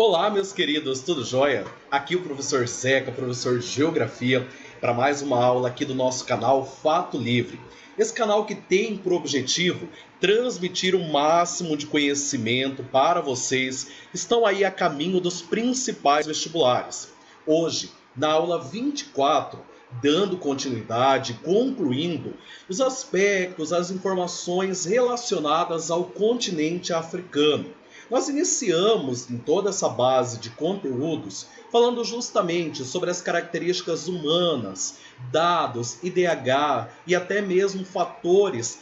Olá, meus queridos, tudo jóia? Aqui o professor Zeca, professor de Geografia, para mais uma aula aqui do nosso canal Fato Livre. Esse canal que tem por objetivo transmitir o máximo de conhecimento para vocês que estão aí a caminho dos principais vestibulares. Hoje, na aula 24, dando continuidade, concluindo os aspectos, as informações relacionadas ao continente africano. Nós iniciamos em toda essa base de conteúdos falando justamente sobre as características humanas, dados, IDH e até mesmo fatores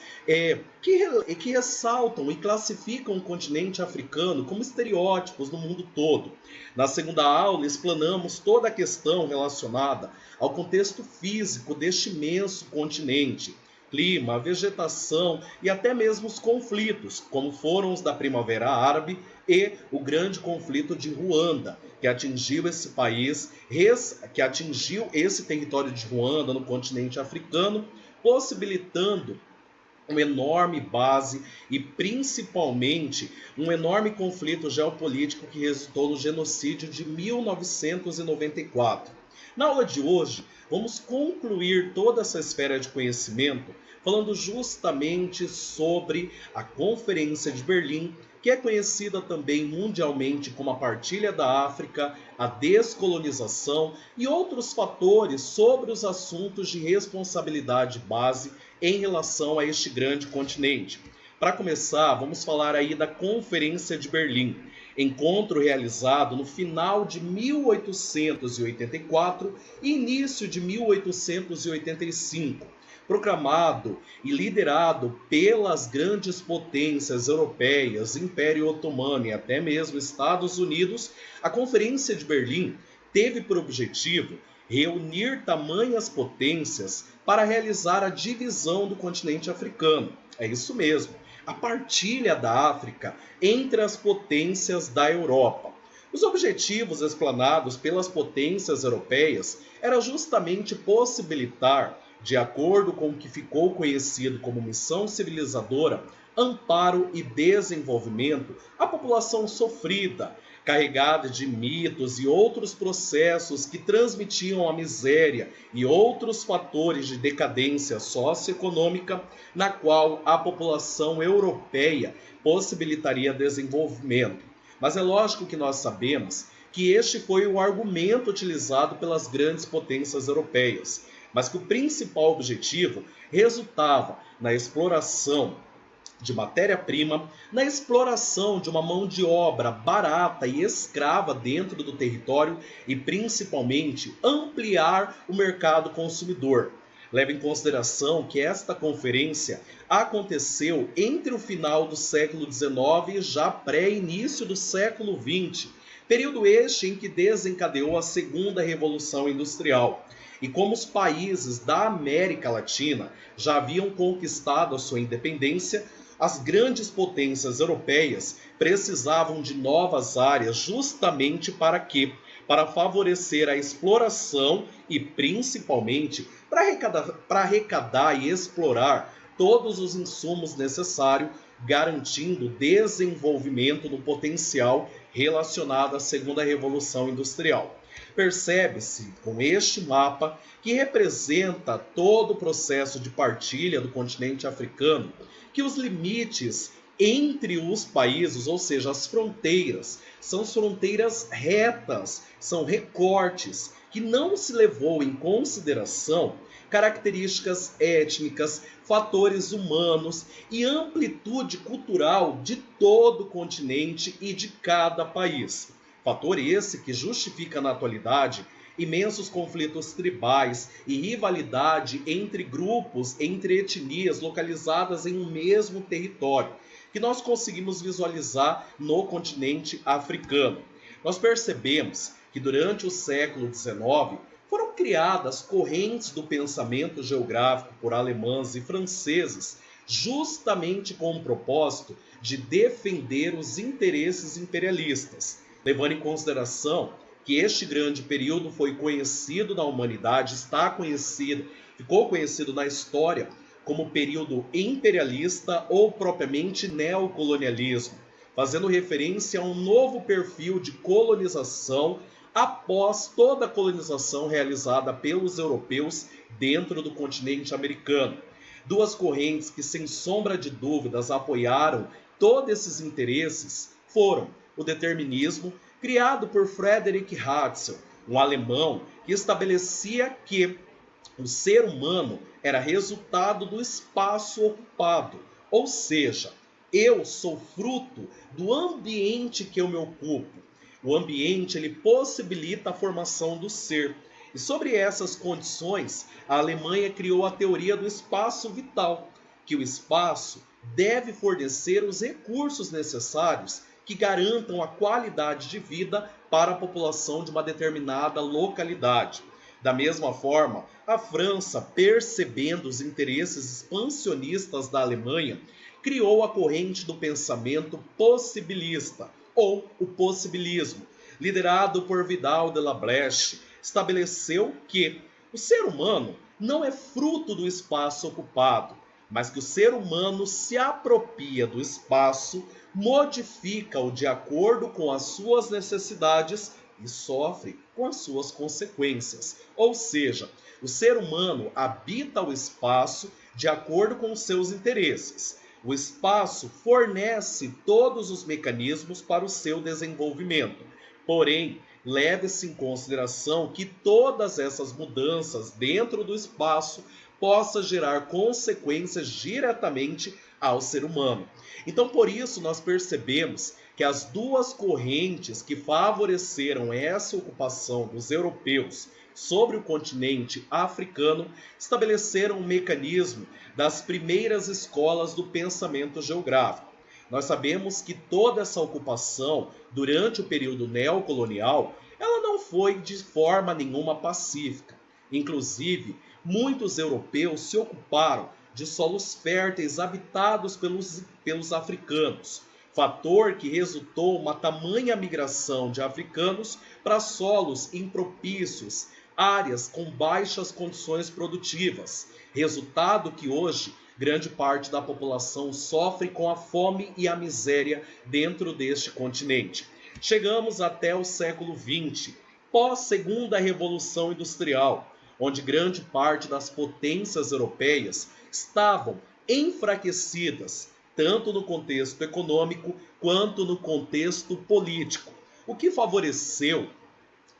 que ressaltam e classificam o continente africano como estereótipos no mundo todo. Na segunda aula, explanamos toda a questão relacionada ao contexto físico deste imenso continente. Clima, vegetação e até mesmo os conflitos, como foram os da Primavera Árabe e o grande conflito de Ruanda, que atingiu esse país, que atingiu esse território de Ruanda no continente africano, possibilitando uma enorme base e principalmente um enorme conflito geopolítico que resultou no genocídio de 1994. Na aula de hoje, vamos concluir toda essa esfera de conhecimento falando justamente sobre a Conferência de Berlim, que é conhecida também mundialmente como a Partilha da África, a descolonização e outros fatores sobre os assuntos de responsabilidade base em relação a este grande continente. Para começar, vamos falar aí da Conferência de Berlim, encontro realizado no final de 1884 e início de 1885, proclamado e liderado pelas grandes potências europeias, Império Otomano e até mesmo Estados Unidos. A Conferência de Berlim teve por objetivo reunir tamanhas potências para realizar a divisão do continente africano. É isso mesmo, a partilha da África entre as potências da Europa. Os objetivos explanados pelas potências europeias era justamente possibilitar, de acordo com o que ficou conhecido como missão civilizadora, amparo e desenvolvimento à população sofrida, carregada de mitos e outros processos que transmitiam a miséria e outros fatores de decadência socioeconômica, na qual a população europeia possibilitaria desenvolvimento. Mas é lógico que nós sabemos que este foi o argumento utilizado pelas grandes potências europeias, mas que o principal objetivo resultava na exploração de matéria-prima, na exploração de uma mão de obra barata e escrava dentro do território e principalmente ampliar o mercado consumidor. Leve em consideração que esta conferência aconteceu entre o final do século XIX e já pré-início do século XX, período este em que desencadeou a segunda Revolução Industrial. E como os países da América Latina já haviam conquistado a sua independência, as grandes potências europeias precisavam de novas áreas justamente para quê? Para favorecer a exploração e principalmente para arrecadar e explorar todos os insumos necessários, garantindo o desenvolvimento do potencial relacionado à segunda Revolução Industrial. Percebe-se com este mapa, que representa todo o processo de partilha do continente africano, que os limites entre os países, ou seja, as fronteiras, são fronteiras retas, são recortes, que não se levou em consideração características étnicas, fatores humanos e amplitude cultural de todo o continente e de cada país. Fator esse que justifica na atualidade imensos conflitos tribais e rivalidade entre grupos, entre etnias localizadas em um mesmo território, que nós conseguimos visualizar no continente africano. Nós percebemos que durante o século XIX foram criadas correntes do pensamento geográfico por alemães e franceses, justamente com o propósito de defender os interesses imperialistas, levando em consideração que este grande período foi conhecido na humanidade, ficou conhecido na história como período imperialista ou propriamente neocolonialismo, fazendo referência a um novo perfil de colonização após toda a colonização realizada pelos europeus dentro do continente americano. Duas correntes que, sem sombra de dúvidas, apoiaram todos esses interesses foram o determinismo, criado por Friedrich Ratzel, um alemão que estabelecia que o ser humano era resultado do espaço ocupado, ou seja, eu sou fruto do ambiente que eu me ocupo. O ambiente ele possibilita a formação do ser. E sobre essas condições, a Alemanha criou a teoria do espaço vital, que o espaço deve fornecer os recursos necessários que garantam a qualidade de vida para a população de uma determinada localidade. Da mesma forma, a França, percebendo os interesses expansionistas da Alemanha, criou a corrente do pensamento possibilista, ou o possibilismo, liderado por Vidal de la Bleche, estabeleceu que o ser humano não é fruto do espaço ocupado, mas que o ser humano se apropria do espaço, modifica-o de acordo com as suas necessidades e sofre com as suas consequências. Ou seja, o ser humano habita o espaço de acordo com os seus interesses. O espaço fornece todos os mecanismos para o seu desenvolvimento. Porém, leve-se em consideração que todas essas mudanças dentro do espaço possam gerar consequências diretamente ao ser humano. Então, por isso, nós percebemos que as duas correntes que favoreceram essa ocupação dos europeus sobre o continente africano estabeleceram um mecanismo das primeiras escolas do pensamento geográfico. Nós sabemos que toda essa ocupação, durante o período neocolonial, ela não foi de forma nenhuma pacífica. Inclusive, muitos europeus se ocuparam de solos férteis habitados pelos africanos, fator que resultou uma tamanha migração de africanos para solos impropícios, áreas com baixas condições produtivas, resultado que hoje grande parte da população sofre com a fome e a miséria dentro deste continente. Chegamos até o século XX, pós-segunda Revolução Industrial, onde grande parte das potências europeias estavam enfraquecidas, tanto no contexto econômico quanto no contexto político, o que favoreceu,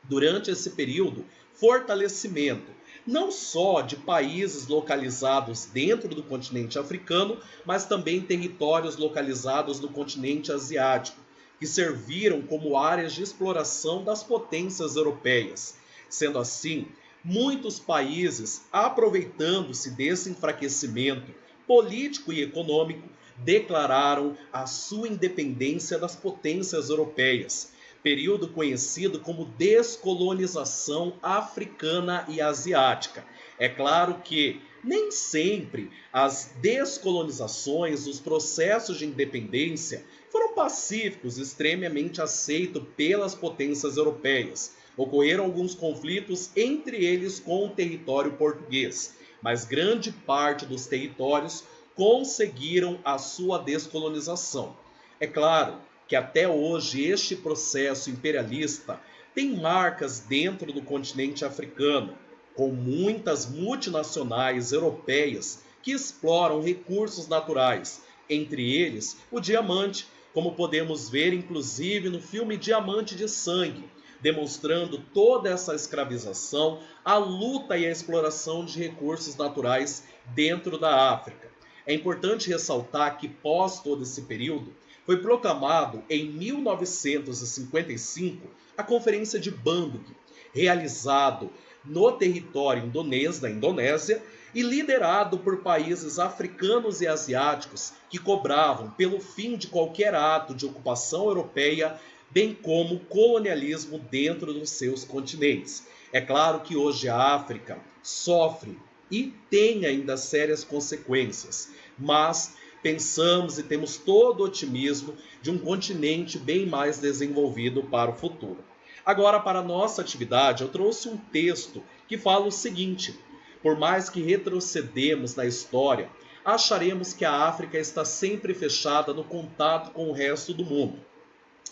durante esse período, fortalecimento não só de países localizados dentro do continente africano, mas também territórios localizados no continente asiático, que serviram como áreas de exploração das potências europeias. Sendo assim, muitos países, aproveitando-se desse enfraquecimento político e econômico, declararam a sua independência das potências europeias, período conhecido como descolonização africana e asiática. É claro que nem sempre as descolonizações, os processos de independência foram pacíficos, extremamente aceitos pelas potências europeias. Ocorreram alguns conflitos, entre eles com o território português, mas grande parte dos territórios conseguiram a sua descolonização. É claro que até hoje este processo imperialista tem marcas dentro do continente africano, com muitas multinacionais europeias que exploram recursos naturais, entre eles o diamante, como podemos ver inclusive no filme Diamante de Sangue, demonstrando toda essa escravização, a luta e a exploração de recursos naturais dentro da África. É importante ressaltar que, pós todo esse período, foi proclamado em 1955 a Conferência de Bandung, realizado no território indonês, da Indonésia, e liderado por países africanos e asiáticos que cobravam pelo fim de qualquer ato de ocupação europeia, bem como colonialismo dentro dos seus continentes. É claro que hoje a África sofre e tem ainda sérias consequências, mas pensamos e temos todo o otimismo de um continente bem mais desenvolvido para o futuro. Agora, para a nossa atividade, eu trouxe um texto que fala o seguinte: por mais que retrocedemos na história, acharemos que a África está sempre fechada no contato com o resto do mundo.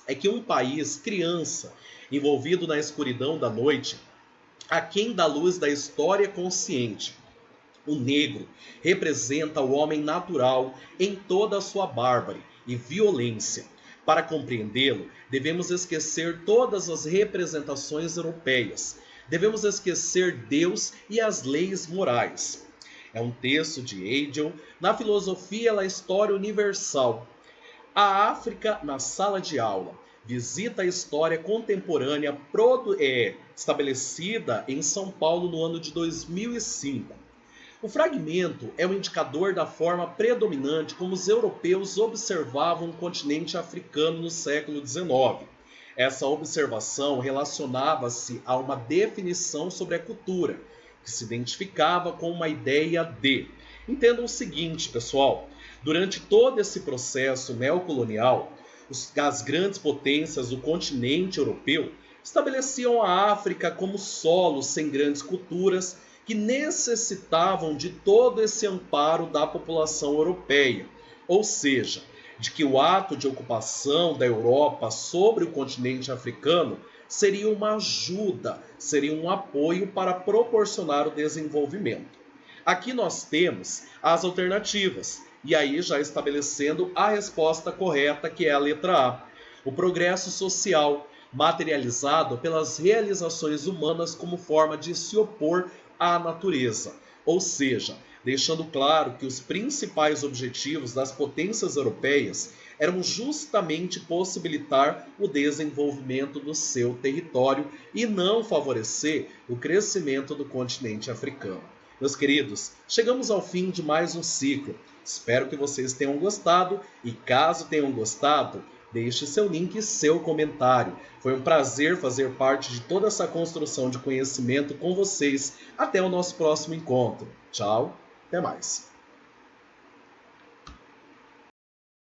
É que um país criança, envolvido na escuridão da noite, aquém da luz da história consciente. O negro representa o homem natural em toda a sua bárbare e violência. Para compreendê-lo, devemos esquecer todas as representações europeias. Devemos esquecer Deus e as leis morais. É um texto de Hegel na Filosofia da História Universal. A África na sala de aula. Visita a história contemporânea estabelecida em São Paulo no ano de 2005. O fragmento é o indicador da forma predominante como os europeus observavam o continente africano no século XIX. Essa observação relacionava-se a uma definição sobre a cultura, que se identificava com uma ideia de... Entendam o seguinte, pessoal, durante todo esse processo neocolonial, as grandes potências do continente europeu estabeleciam a África como solo sem grandes culturas que necessitavam de todo esse amparo da população europeia, ou seja, de que o ato de ocupação da Europa sobre o continente africano seria uma ajuda, seria um apoio para proporcionar o desenvolvimento. Aqui nós temos as alternativas, e aí já estabelecendo a resposta correta, que é a letra A. O progresso social, materializado pelas realizações humanas como forma de se opor à natureza, ou seja, deixando claro que os principais objetivos das potências europeias eram justamente possibilitar o desenvolvimento do seu território e não favorecer o crescimento do continente africano. Meus queridos, chegamos ao fim de mais um ciclo. Espero que vocês tenham gostado e caso tenham gostado, deixe seu link e seu comentário. Foi um prazer fazer parte de toda essa construção de conhecimento com vocês. Até o nosso próximo encontro. Tchau, até mais.